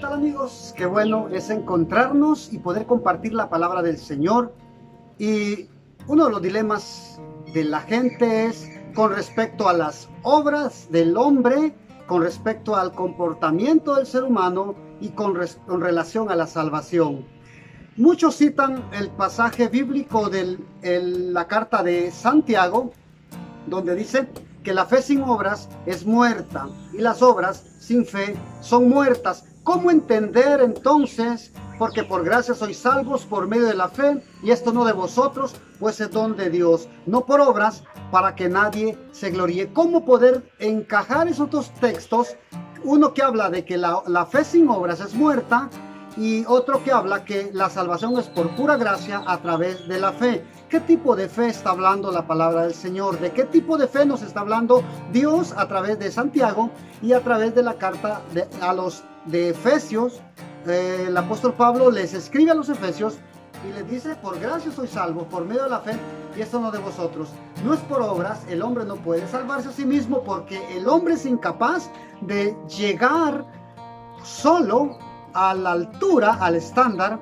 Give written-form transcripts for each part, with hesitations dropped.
tal, amigos? Qué bueno es encontrarnos y poder compartir la palabra del Señor. Y uno de los dilemas de la gente es con respecto a las obras del hombre, con respecto al comportamiento del ser humano y con relación a la salvación. Muchos citan el pasaje bíblico de la carta de Santiago, donde dice que la fe sin obras es muerta y las obras sin fe son muertas. ¿Cómo entender entonces? Porque por gracia sois salvos por medio de la fe, y esto no de vosotros, pues es don de Dios, no por obras, para que nadie se gloríe. ¿Cómo poder encajar esos dos textos? Uno que habla de que la fe sin obras es muerta, y otro que habla que la salvación es por pura gracia a través de la fe. ¿Qué tipo de fe está hablando la palabra del Señor? ¿De qué tipo de fe nos está hablando Dios a través de Santiago y a través de la carta a los de Efesios? El apóstol Pablo les escribe a los Efesios y les dice: por gracia sois salvos por medio de la fe, y esto no de vosotros, no es por obras. El hombre no puede salvarse a sí mismo, porque el hombre es incapaz de llegar solo a la altura, al estándar,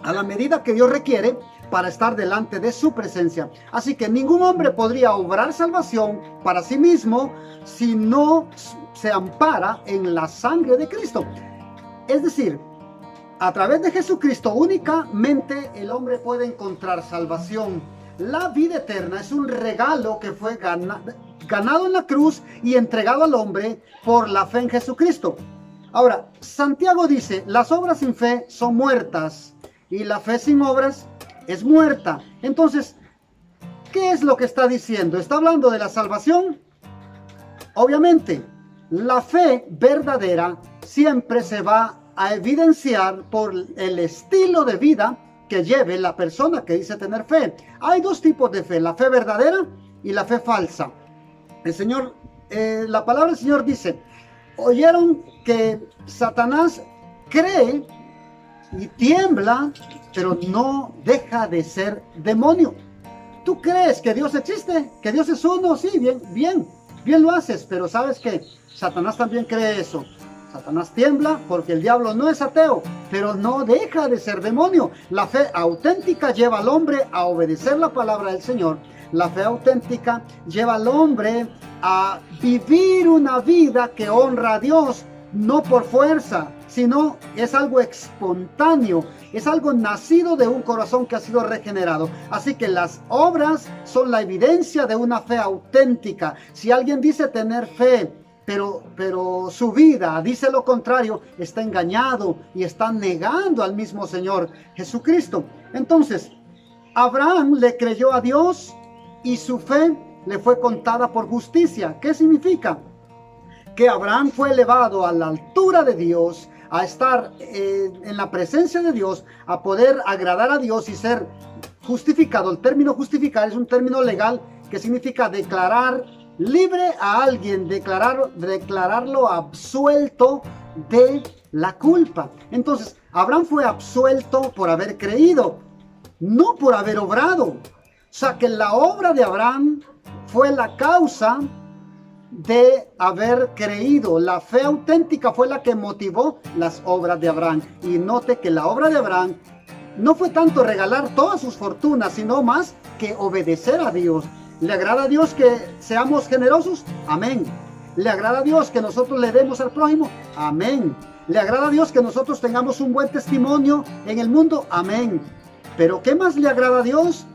a la medida que Dios requiere para estar delante de su presencia. Así que ningún hombre podría obrar salvación para sí mismo si no se ampara en la sangre de Cristo. Es decir, a través de Jesucristo únicamente el hombre puede encontrar salvación. La vida eterna es un regalo que fue ganado en la cruz y entregado al hombre por la fe en Jesucristo. Ahora, Santiago dice: las obras sin fe son muertas y la fe sin obras es muerta. Entonces, ¿qué es lo que está diciendo? ¿Está hablando de la salvación? Obviamente, la fe verdadera siempre se va a evidenciar por el estilo de vida que lleve la persona que dice tener fe. Hay dos tipos de fe: la fe verdadera y la fe falsa. La palabra del Señor dice: oyeron que Satanás cree y tiembla, pero no deja de ser demonio. ¿Tú crees que Dios existe? ¿Que Dios es uno? Sí, bien lo haces, pero ¿sabes qué? Satanás también cree eso. Satanás tiembla porque el diablo no es ateo, pero no deja de ser demonio. La fe auténtica lleva al hombre a obedecer la palabra del Señor. La fe auténtica lleva al hombre a vivir una vida que honra a Dios, no por fuerza, sino es algo espontáneo, es algo nacido de un corazón que ha sido regenerado. Así que las obras son la evidencia de una fe auténtica. Si alguien dice tener fe, pero su vida dice lo contrario, está engañado y está negando al mismo Señor Jesucristo. Entonces, Abraham le creyó a Dios y su fe le fue contada por justicia. ¿Qué significa? Que Abraham fue elevado a la altura de Dios, a estar en la presencia de Dios, a poder agradar a Dios y ser justificado. El término justificar es un término legal que significa declarar libre a alguien, declararlo absuelto de la culpa. Entonces, Abraham fue absuelto por haber creído, no por haber obrado. O sea, que la obra de Abraham fue la causa de haber creído. La fe auténtica fue la que motivó las obras de Abraham. Y note que la obra de Abraham no fue tanto regalar todas sus fortunas, sino más que obedecer a Dios. ¿Le agrada a Dios que seamos generosos? Amén. ¿Le agrada a Dios que nosotros le demos al prójimo? Amén. ¿Le agrada a Dios que nosotros tengamos un buen testimonio en el mundo? Amén. Pero ¿qué más le agrada a Dios?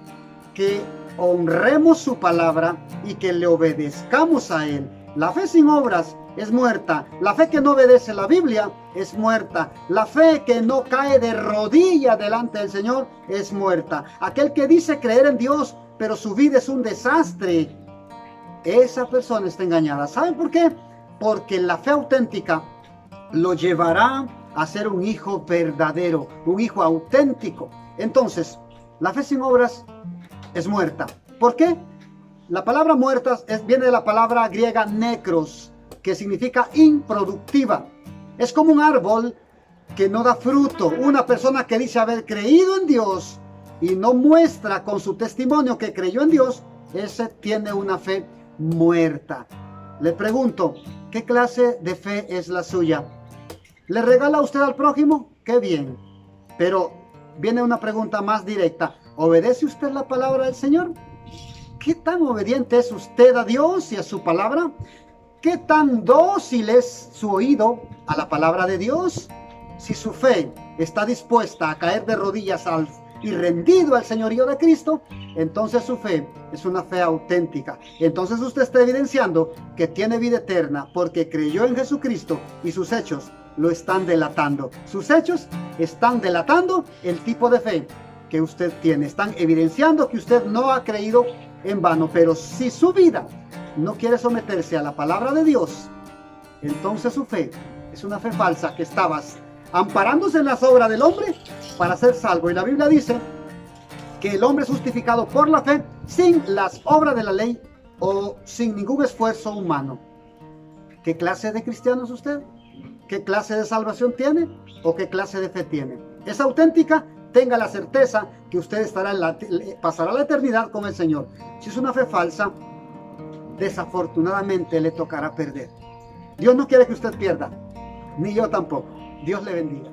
Que honremos su palabra y que le obedezcamos a Él. La fe sin obras es muerta. La fe que no obedece la Biblia es muerta. La fe que no cae de rodillas delante del Señor es muerta. Aquel que dice creer en Dios, pero su vida es un desastre, esa persona está engañada. ¿Saben por qué? Porque la fe auténtica lo llevará a ser un hijo verdadero, un hijo auténtico. Entonces, la fe sin obras es muerta. ¿Por qué? La palabra muerta viene de la palabra griega necros, que significa improductiva. Es como un árbol que no da fruto. Una persona que dice haber creído en Dios y no muestra con su testimonio que creyó en Dios, ese tiene una fe muerta. Le pregunto, ¿qué clase de fe es la suya? ¿Le regala usted al prójimo? ¡Qué bien! Pero viene una pregunta más directa. ¿Obedece usted la palabra del Señor? ¿Qué tan obediente es usted a Dios y a su palabra? ¿Qué tan dócil es su oído a la palabra de Dios? Si su fe está dispuesta a caer de rodillas y rendido al señorío de Cristo, entonces su fe es una fe auténtica. Entonces usted está evidenciando que tiene vida eterna porque creyó en Jesucristo y sus hechos lo están delatando. Sus hechos están delatando el tipo de fe que usted tiene. Están evidenciando que usted no ha creído en vano. Pero si su vida no quiere someterse a la palabra de Dios, entonces su fe es una fe falsa que estabas amparándose en las obras del hombre para ser salvo. Y la Biblia dice que el hombre es justificado por la fe sin las obras de la ley o sin ningún esfuerzo humano. ¿Qué clase de cristiano es usted? ¿Qué clase de salvación tiene? ¿O qué clase de fe tiene? ¿Es auténtica? Tenga la certeza que usted pasará la eternidad con el Señor. Si es una fe falsa, desafortunadamente le tocará perder. Dios no quiere que usted pierda, ni yo tampoco. Dios le bendiga.